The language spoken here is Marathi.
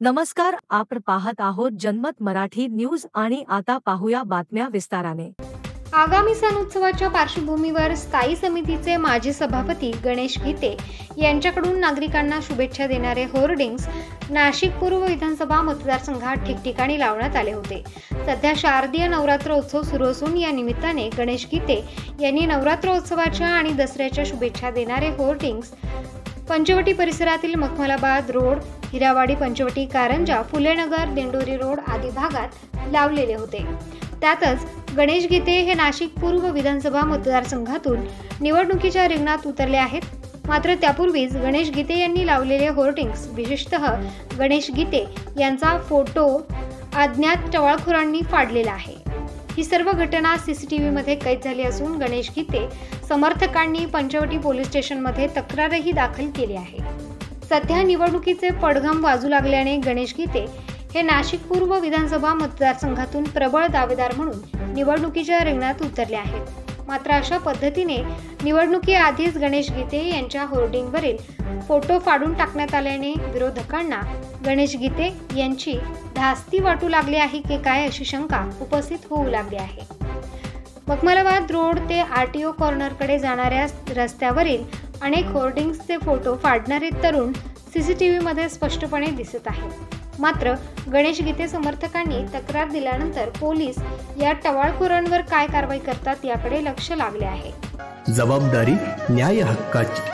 नमस्कार, आपण पाहत आहोत जनमत मराठी न्यूज आणि आता पाहूया बातम्या विस्ताराने। आगामी सण उत्सवाच्या पार्श्वभूमीवर स्थायी समितीचे माजी सभापती गणेश गीते यांच्याकडून नागरिकांना शुभेच्छा देणारे होर्डिंग्स नाशिक पूर्व विधानसभा मतदारसंघात ठिकठिकाणी लावण्यात आले होते। सध्या शारदीय नवरात्रोत्सव सुरू असून या निमित्ताने गणेश गीते यांनी नवरात्रोत्सवाच्या आणि दसऱ्याच्या शुभेच्छा देणारे होर्डिंग्स पंचवटी परिसरातील मखमलाबाद रोड, हिरावाडी, पंचवटी, कारंजा, फुलेनगर, दिंडोरी रोड आदी भागात लावलेले होते। त्यातच गणेश गीते हे नाशिक पूर्व विधानसभा मतदारसंघातून निवडणुकीच्या रिंगणात उतरले आहेत। मात्र त्यापूर्वीच गणेश गीते यांनी लावलेले होर्डिंग्स, विशेषतः गणेश गीते यांचा फोटो अज्ञात टवाळखोरांनी फाडलेला आहे। ही सर्व घटना सीसीटीव्ही मध्ये कैद झाली असून गणेश गीते समर्थकांनी पंचवटी पोलीस स्टेशनमध्ये तक्रारही दाखल केली आहे। सध्या निवडणुकीचे पडघम वाजू लागल्याने गणेश गीते हे नाशिक पूर्व विधानसभा मतदारसंघातून प्रबळ दावेदार म्हणून निवडणुकीच्या रिंगणात उतरले आहेत। मात्र अशा पद्धतीने निवडणुकीआधीच गणेश गीते यांच्या होर्डिंगवरील फोटो फाडून टाकण्यात आल्याने विरोधकांना गणेश गीते यांची धास्ती वाटू लागली आहे की काय अशी शंका उपस्थित होऊ लागली आहे। मखमलाबाद रोड ते आरटीओ कॉर्नरकडे जाणाऱ्या रस्त्यावरील अनेक होर्डिंग्सचे फोटो फाडणारे तरुण सीसीटीव्ही मध्ये स्पष्टपणे दिसत आहेत। मात्र गणेश गीते समर्थकांनी तक्रार दिल्यानंतर पोलीस या टवाळखोरांवर काय कारवाई करतात याकडे लक्ष लागले आहे। जबाबदारी न्याय हक्काची।